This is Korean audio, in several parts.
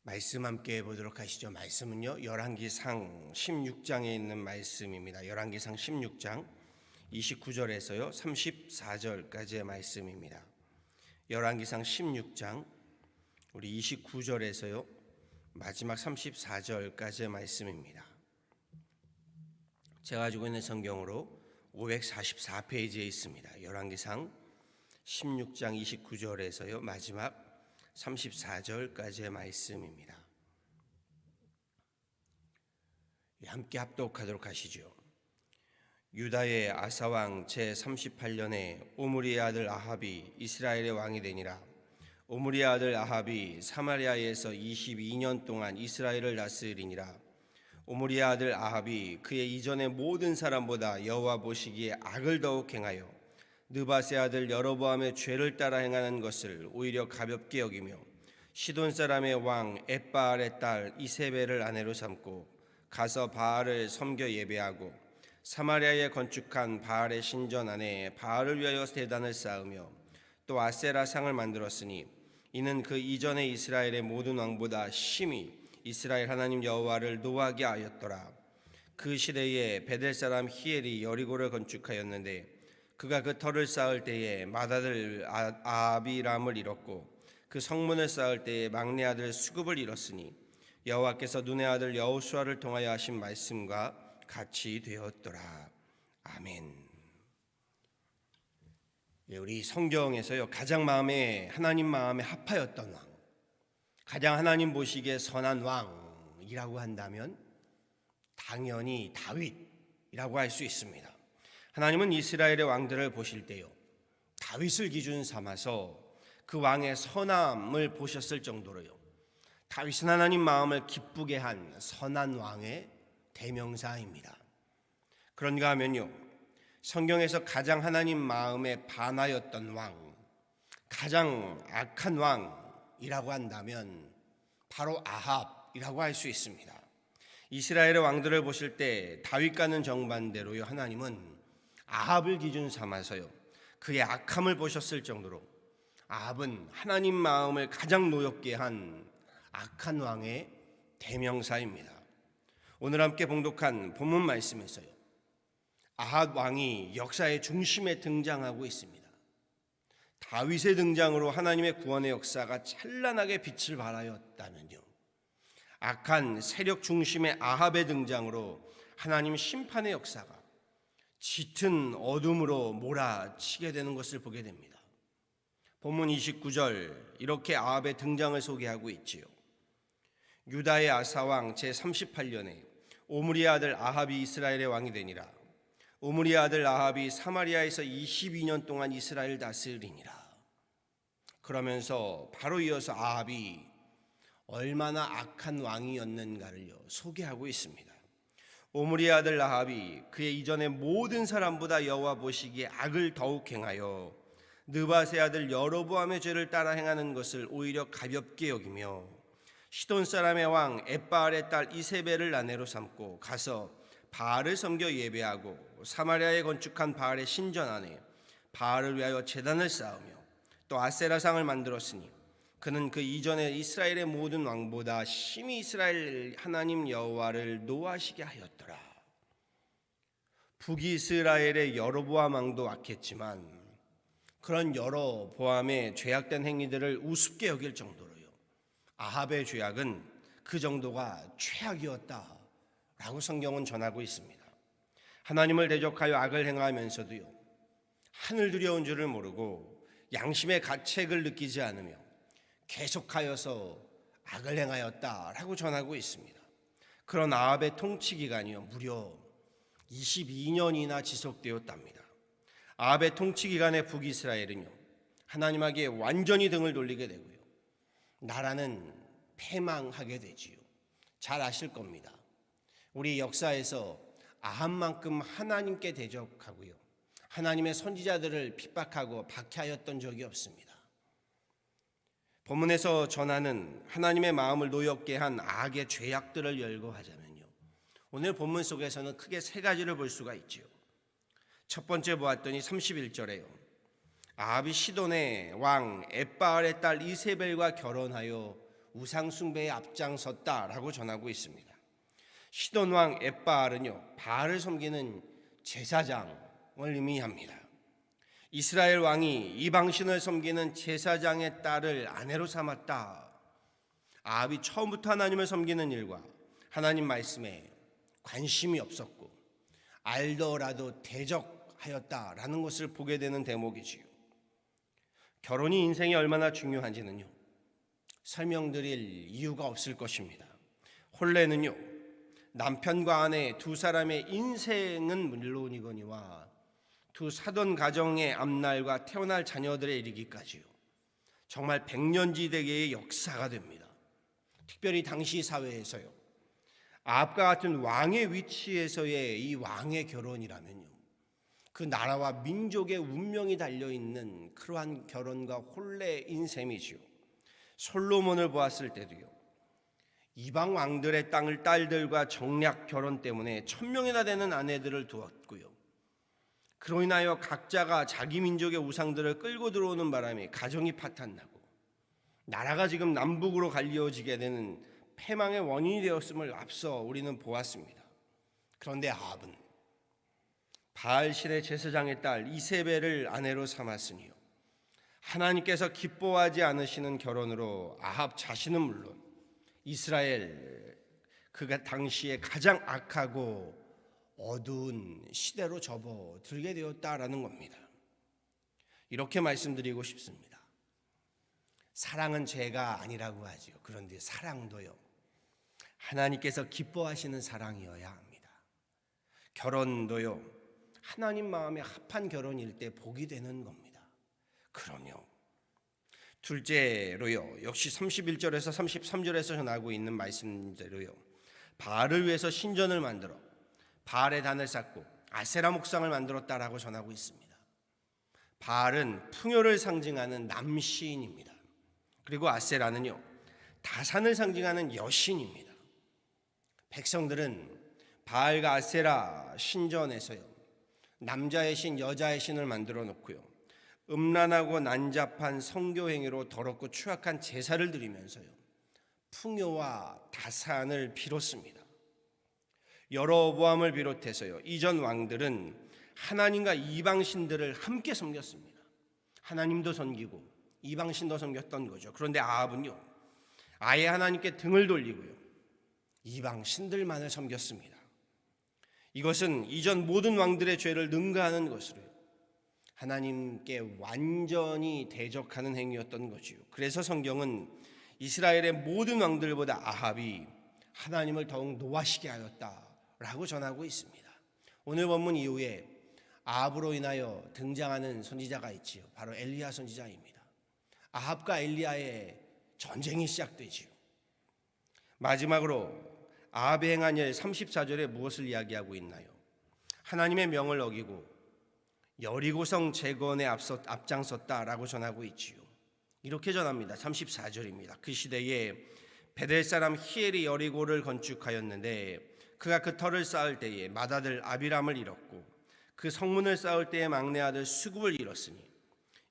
말씀 함께 보도록 하시죠. 말씀은요, 열왕기상 16장에 있는 말씀입니다. 열왕기상 16장 29절에서요 34절까지의 말씀입니다. 열왕기상 16장 우리 29절에서요 마지막 34절까지의 말씀입니다. 제가 가지고 있는 성경으로 544페이지에 있습니다. 열왕기상 16장 29절에서요 마지막 34절까지의 말씀입니다. 함께 합독하도록 하시죠. 유다의 아사왕 제38년에 오므리의 아들 아합이 이스라엘의 왕이 되니라. 오므리의 아들 아합이 사마리아에서 22년 동안 이스라엘을 다스리니라. 오므리의 아들 아합이 그의 이전의 모든 사람보다 여호와 보시기에 악을 더욱 행하여 느밧의 아들 여로보암의 죄를 따라 행하는 것을 오히려 가볍게 여기며 시돈 사람의 왕 엣바알의 딸 이세벨을 아내로 삼고 가서 바알을 섬겨 예배하고 사마리아에 건축한 바알의 신전 안에 바알을 위하여 제단을 쌓으며 또 아세라 상을 만들었으니 이는 그 이전에 이스라엘의 모든 왕보다 심히 이스라엘 하나님 여호와를 노하게 하였더라. 그 시대에 베델 사람 히엘이 여리고를 건축하였는데 그가 그 터를 쌓을 때에 맏아들 아비람을 잃었고 그 성문을 쌓을 때에 막내 아들 수굽을 잃었으니 여호와께서 눈의 아들 여호수아를 통하여 하신 말씀과 같이 되었더라. 아멘. 우리 성경에서요 가장 하나님 마음에 합하였던 왕, 가장 하나님 보시기에 선한 왕이라고 한다면 당연히 다윗이라고 할 수 있습니다. 하나님은 이스라엘의 왕들을 보실 때요 다윗을 기준 삼아서 그 왕의 선함을 보셨을 정도로요 다윗은 하나님 마음을 기쁘게 한 선한 왕의 대명사입니다. 그런가 하면요 성경에서 가장 하나님 마음에 반하였던 왕, 가장 악한 왕이라고 한다면 바로 아합이라고 할 수 있습니다. 이스라엘의 왕들을 보실 때 다윗과는 정반대로요 하나님은 아합을 기준 삼아서요 그의 악함을 보셨을 정도로 아합은 하나님 마음을 가장 노엽게 한 악한 왕의 대명사입니다. 오늘 함께 봉독한 본문 말씀에서요 아합 왕이 역사의 중심에 등장하고 있습니다. 다윗의 등장으로 하나님의 구원의 역사가 찬란하게 빛을 발하였다면요 악한 세력 중심의 아합의 등장으로 하나님 심판의 역사가 짙은 어둠으로 몰아치게 되는 것을 보게 됩니다. 본문 29절 이렇게 아합의 등장을 소개하고 있지요. 유다의 아사왕 제38년에 오므리의 아들 아합이 이스라엘의 왕이 되니라. 오므리의 아들 아합이 사마리아에서 22년 동안 이스라엘 다스리니라. 그러면서 바로 이어서 아합이 얼마나 악한 왕이었는가를 소개하고 있습니다. 오므리의 아들 아합이 그의 이전의 모든 사람보다 여호와 보시기에 악을 더욱 행하여 느밧의 아들 여로보암의 죄를 따라 행하는 것을 오히려 가볍게 여기며 시돈 사람의 왕 엣바알의 딸 이세벨을 아내로 삼고 가서 바알을 섬겨 예배하고 사마리아에 건축한 바알의 신전 안에 바알을 위하여 제단을 쌓으며 또 아세라상을 만들었으니 그는 그 이전에 이스라엘의 모든 왕보다 심히 이스라엘 하나님 여호와를 노하시게 하였더라. 북이스라엘의 여로보암 왕도 악했지만 그런 여로보암의 죄악된 행위들을 우습게 여길 정도로요 아합의 죄악은 그 정도가 최악이었다라고 성경은 전하고 있습니다. 하나님을 대적하여 악을 행하면서도요 하늘 두려운 줄을 모르고 양심의 가책을 느끼지 않으며 계속하여서 악을 행하였다라고 전하고 있습니다. 그런 아합의 통치 기간이요 무려 22년이나 지속되었답니다. 아합의 통치 기간의 북이스라엘은요 하나님에게 완전히 등을 돌리게 되고요 나라는 패망하게 되지요. 잘 아실 겁니다. 우리 역사에서 아합만큼 하나님께 대적하고요 하나님의 선지자들을 핍박하고 박해하였던 적이 없습니다. 본문에서 전하는 하나님의 마음을 노엽게 한 악의 죄악들을 열거하자면요 오늘 본문 속에서는 크게 세 가지를 볼 수가 있지요. 첫 번째 보았더니 31절에요 아합이 시돈의 왕 엣바알의 딸 이세벨과 결혼하여 우상 숭배에 앞장섰다라고 전하고 있습니다. 시돈 왕 엣바알은요, 바알을 섬기는 제사장을 의미합니다. 이스라엘 왕이 이방신을 섬기는 제사장의 딸을 아내로 삼았다. 아합이 처음부터 하나님을 섬기는 일과 하나님 말씀에 관심이 없었고 알더라도 대적하였다라는 것을 보게 되는 대목이지요. 결혼이 인생에 얼마나 중요한지는요, 설명드릴 이유가 없을 것입니다. 혼례는요, 남편과 아내 두 사람의 인생은 물론이거니와 두 사돈 가정의 앞날과 태어날 자녀들에 이르기까지요, 정말 백년지대계의 역사가 됩니다. 특별히 당시 사회에서요, 아합과 같은 왕의 위치에서의 이 왕의 결혼이라면요, 그 나라와 민족의 운명이 달려있는 그러한 결혼과 혼례인 셈이지요. 솔로몬을 보았을 때도요, 이방 왕들의 땅을 딸들과 정략 결혼 때문에 1000명이나 되는 아내들을 두었고요, 그로 인하여 각자가 자기 민족의 우상들을 끌고 들어오는 바람에 가정이 파탄나고 나라가 지금 남북으로 갈리어지게 되는 패망의 원인이 되었음을 앞서 우리는 보았습니다. 그런데 아합은 바알 신의 제사장의 딸 이세벨을 아내로 삼았으니요, 하나님께서 기뻐하지 않으시는 결혼으로 아합 자신은 물론 이스라엘 그가 당시에 가장 악하고 어두운 시대로 접어들게 되었다라는 겁니다. 이렇게 말씀드리고 싶습니다. 사랑은 죄가 아니라고 하죠. 그런데 사랑도요, 하나님께서 기뻐하시는 사랑이어야 합니다. 결혼도요, 하나님 마음에 합한 결혼일 때 복이 되는 겁니다. 그러며 둘째로요, 역시 31절에서 33절에서 전하고 있는 말씀대로요, 바알을 위해서 신전을 만들어 바알의 단을 쌓고 아세라 목상을 만들었다라고 전하고 있습니다. 바알은 풍요를 상징하는 남시인입니다. 그리고 아세라는요, 다산을 상징하는 여신입니다. 백성들은 바알과 아세라 신전에서요, 남자의 신, 여자의 신을 만들어 놓고요, 음란하고 난잡한 성교행위로 더럽고 추악한 제사를 드리면서요, 풍요와 다산을 빌었습니다. 여로보암을 비롯해서요, 이전 왕들은 하나님과 이방신들을 함께 섬겼습니다. 하나님도 섬기고 이방신도 섬겼던 거죠. 그런데 아합은요, 아예 하나님께 등을 돌리고요, 이방신들만을 섬겼습니다. 이것은 이전 모든 왕들의 죄를 능가하는 것으로요, 하나님께 완전히 대적하는 행위였던 거지요. 그래서 성경은 이스라엘의 모든 왕들보다 아합이 하나님을 더욱 노하시게 하였다라고 전하고 있습니다. 오늘 본문 이후에 아합으로 인하여 등장하는 선지자가 있지요. 바로 엘리야 선지자입니다. 아합과 엘리야의 전쟁이 시작되지요. 마지막으로 아합의 행한 일 34절에 무엇을 이야기하고 있나요? 하나님의 명을 어기고 여리고성 재건에 앞장섰다라고 전하고 있지요. 이렇게 전합니다. 34절입니다. 그 시대에 베델 사람 히엘이 여리고를 건축하였는데 그가 그 터를 쌓을 때에 맏아들 아비람을 잃었고 그 성문을 쌓을 때에 막내 아들 수굽을 잃었으니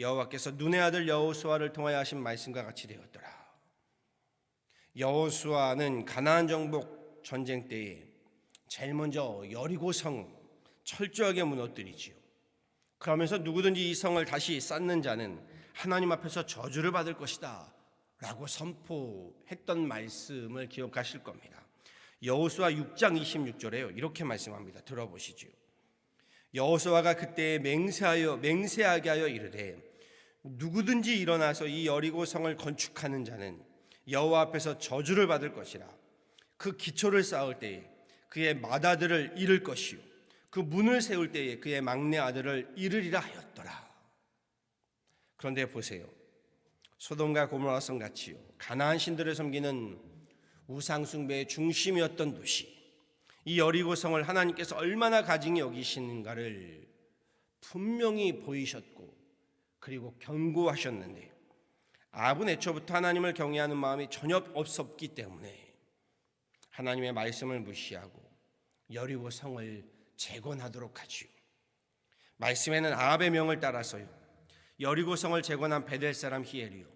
여호와께서 눈의 아들 여호수아를 통하여 하신 말씀과 같이 되었더라. 여호수아는 가나안 정복 전쟁 때에 제일 먼저 여리고성 철저하게 무너뜨리지요. 그러면서 누구든지 이 성을 다시 쌓는 자는 하나님 앞에서 저주를 받을 것이다 라고 선포했던 말씀을 기억하실 겁니다. 여호수아 6장 26절에요, 이렇게 말씀합니다. 들어보시죠. 여호수아가 그때 맹세하게 하여 이르되 누구든지 일어나서 이 여리고 성을 건축하는 자는 여호와 앞에서 저주를 받을 것이라. 그 기초를 쌓을 때에 그의 맏아들을 잃을 것이요 그 문을 세울 때에 그의 막내 아들을 잃으리라 하였더라. 그런데 보세요, 소돔과 고모라 성 같이요 가나안 신들을 섬기는 우상 숭배의 중심이었던 도시, 이 여리고 성을 하나님께서 얼마나 가증히 여기시는가를 분명히 보이셨고 그리고 경고하셨는데 아합은 애초부터 하나님을 경외하는 마음이 전혀 없었기 때문에 하나님의 말씀을 무시하고 여리고 성을 재건하도록 하지요. 말씀에는 아합의 명을 따라서요 여리고 성을 재건한 베델 사람 히엘이요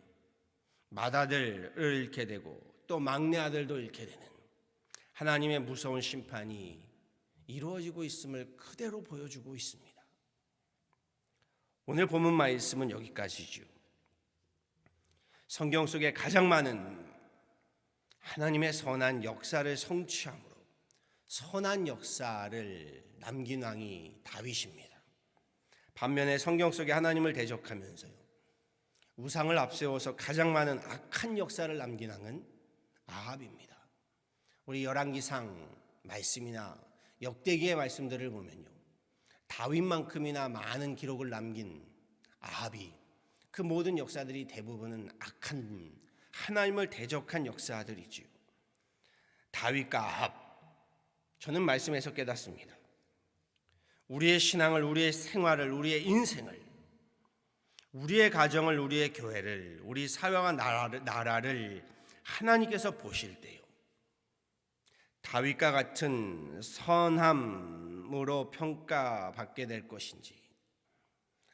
맏아들을 잃게 되고 또 막내 아들도 잃게 되는 하나님의 무서운 심판이 이루어지고 있음을 그대로 보여주고 있습니다. 오늘 본문 말씀은 여기까지죠. 성경 속에 가장 많은 하나님의 선한 역사를 성취함으로 선한 역사를 남긴 왕이 다윗입니다. 반면에 성경 속에 하나님을 대적하면서요, 우상을 앞세워서 가장 많은 악한 역사를 남긴 왕은 아합입니다. 우리 열왕기상 말씀이나 역대기의 말씀들을 보면요, 다윗만큼이나 많은 기록을 남긴 아합이 그 모든 역사들이 대부분은 악한 하나님을 대적한 역사들이지요. 다윗과 아합, 저는 말씀에서 깨닫습니다. 우리의 신앙을, 우리의 생활을, 우리의 인생을, 우리의 가정을, 우리의 교회를, 우리 사회와 나라를 하나님께서 보실 때요, 다윗과 같은 선함으로 평가받게 될 것인지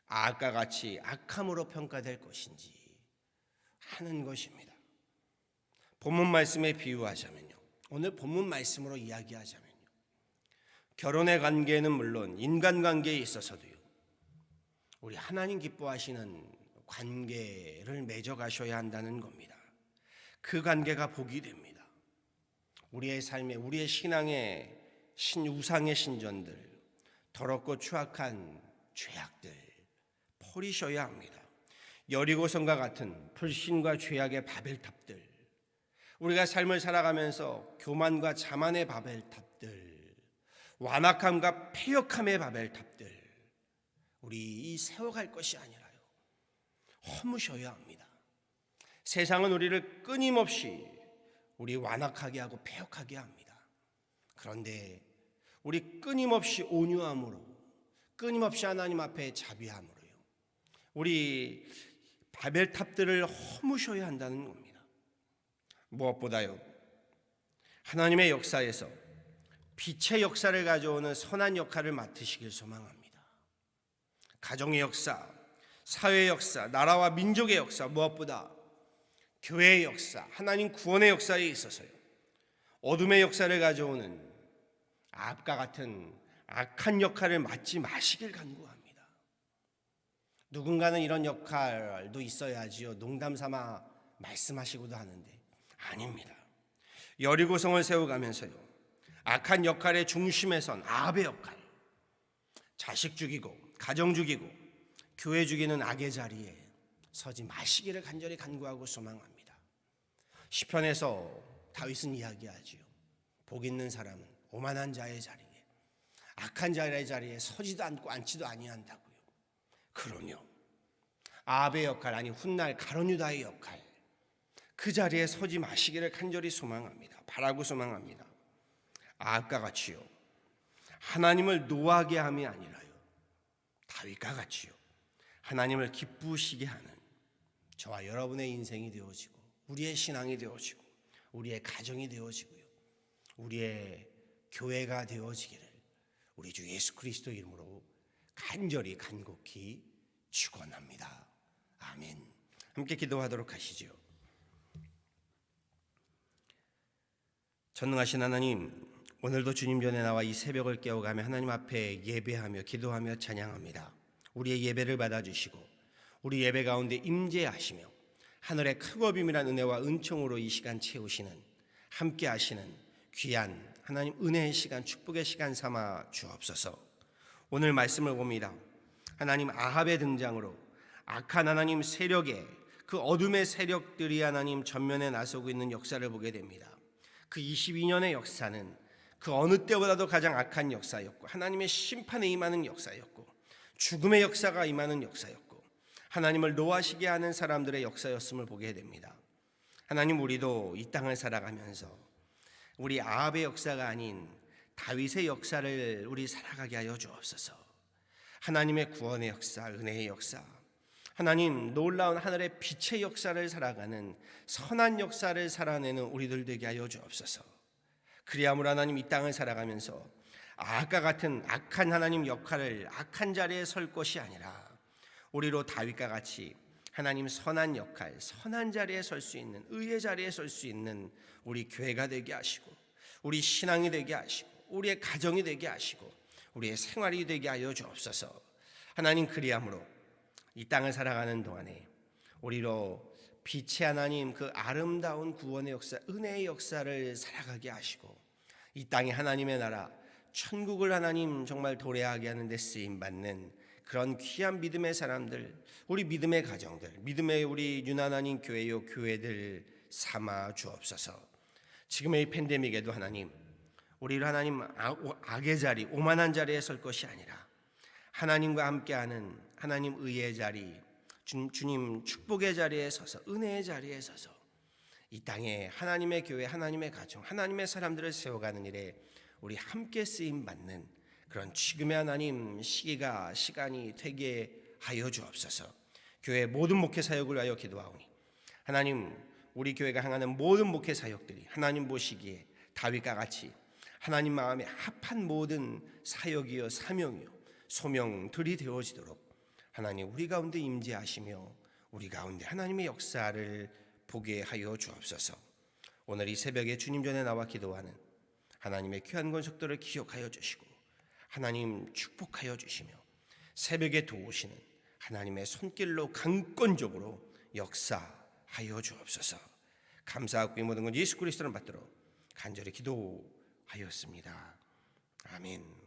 아합과 같이 악함으로 평가될 것인지 하는 것입니다. 본문 말씀에 비유하자면요, 오늘 본문 말씀으로 이야기하자면요, 결혼의 관계는 물론 인간관계에 있어서도요, 우리 하나님 기뻐하시는 관계를 맺어가셔야 한다는 겁니다. 그 관계가 복이 됩니다. 우리의 삶에, 우리의 신앙의 우상의 신전들, 더럽고 추악한 죄악들 버리셔야 합니다. 여리고성과 같은 불신과 죄악의 바벨탑들, 우리가 삶을 살아가면서 교만과 자만의 바벨탑들, 완악함과 패역함의 바벨탑들, 우리 세워갈 것이 아니라요, 허무셔야 합니다. 세상은 우리를 끊임없이 우리 완악하게 하고 패역하게 합니다. 그런데 우리 끊임없이 온유함으로, 끊임없이 하나님 앞에 자비함으로요, 우리 바벨탑들을 허무셔야 한다는 겁니다. 무엇보다요, 하나님의 역사에서 빛의 역사를 가져오는 선한 역할을 맡으시길 소망합니다. 가정의 역사, 사회의 역사, 나라와 민족의 역사, 무엇보다 교회의 역사, 하나님 구원의 역사에 있어서요, 어둠의 역사를 가져오는 아합과 같은 악한 역할을 맡지 마시길 간구합니다. 누군가는 이런 역할도 있어야지요, 농담 삼아 말씀하시고도 하는데 아닙니다. 여리고성을 세워가면서요, 악한 역할의 중심에 선 아합의 역할, 자식 죽이고 가정 죽이고 교회 죽이는 악의 자리에 서지 마시기를 간절히 간구하고 소망합니다. 시편에서 다윗은 이야기하지요, 복 있는 사람은 오만한 자의 자리에, 악한 자의 자리에 서지도 않고 앉지도 아니한다고요. 그러뇨, 아합의 역할, 아니 훗날 가룟 유다의 역할, 그 자리에 서지 마시기를 간절히 소망합니다. 바라고 소망합니다. 아합과 같이요, 하나님을 노하게 함이 아니라요, 다윗과 같이요, 하나님을 기쁘시게 하는 저와 여러분의 인생이 되어지고, 우리의 신앙이 되어지고, 우리의 가정이 되어지고요, 우리의 교회가 되어지기를 우리 주 예수 그리스도 이름으로 간절히 간곡히 축원합니다. 아멘. 함께 기도하도록 하시죠. 전능하신 하나님, 오늘도 주님 전에 나와 이 새벽을 깨어가며 하나님 앞에 예배하며 기도하며 찬양합니다. 우리의 예배를 받아주시고 우리 예배 가운데 임재하시며 하늘의 크고 비밀한 은혜와 은총으로 이 시간 채우시는, 함께 하시는 귀한 하나님 은혜의 시간, 축복의 시간 삼아 주옵소서. 오늘 말씀을 봅니다. 하나님 아합의 등장으로 악한 하나님 세력의, 그 어둠의 세력들이 하나님 전면에 나서고 있는 역사를 보게 됩니다. 그 22년의 역사는 그 어느 때보다도 가장 악한 역사였고, 하나님의 심판에 임하는 역사였고, 죽음의 역사가 임하는 역사였고, 하나님을 노하시게 하는 사람들의 역사였음을 보게 됩니다. 하나님, 우리도 이 땅을 살아가면서 우리 아합의 역사가 아닌 다윗의 역사를 우리 살아가게 하여 주옵소서. 하나님의 구원의 역사, 은혜의 역사, 하나님 놀라운 하늘의 빛의 역사를 살아가는 선한 역사를 살아내는 우리들 되게 하여 주옵소서. 그리함으로 하나님 이 땅을 살아가면서 아합과 같은 악한 하나님 역할을, 악한 자리에 설 것이 아니라 우리로 다윗과 같이 하나님 선한 역할, 선한 자리에 설 수 있는, 의의 자리에 설 수 있는 우리 교회가 되게 하시고, 우리 신앙이 되게 하시고, 우리의 가정이 되게 하시고, 우리의 생활이 되게 하여 주옵소서. 하나님, 그리함으로 이 땅을 살아가는 동안에 우리로 빛의 하나님, 그 아름다운 구원의 역사, 은혜의 역사를 살아가게 하시고, 이 땅에 하나님의 나라, 천국을 하나님 정말 도래하게 하는 데 쓰임받는 그런 귀한 믿음의 사람들, 우리 믿음의 가정들, 믿음의 우리 유난하나님 교회요 교회들 삼아 주옵소서. 지금의 이 팬데믹에도 하나님, 우리를 하나님 악의 자리, 오만한 자리에 설 것이 아니라 하나님과 함께하는 하나님 의의 자리, 주님 축복의 자리에 서서, 은혜의 자리에 서서 이 땅에 하나님의 교회, 하나님의 가정, 하나님의 사람들을 세워가는 일에 우리 함께 쓰임받는 그런 지금의 하나님 시간이 되게 하여 주옵소서. 교회 모든 목회 사역을 위하여 기도하오니 하나님, 우리 교회가 향하는 모든 목회 사역들이 하나님 보시기에 다윗과 같이 하나님 마음에 합한 모든 사역이요 사명이요 소명들이 되어지도록 하나님 우리 가운데 임재하시며 우리 가운데 하나님의 역사를 보게 하여 주옵소서. 오늘 이 새벽에 주님 전에 나와 기도하는 하나님의 귀한 권속들을 기억하여 주시고 하나님 축복하여 주시며 새벽에 도우시는 하나님의 손길로 강권적으로 역사하여 주옵소서. 감사하고 이 모든 건 예수 그리스도를 받들어 간절히 기도하였습니다. 아멘.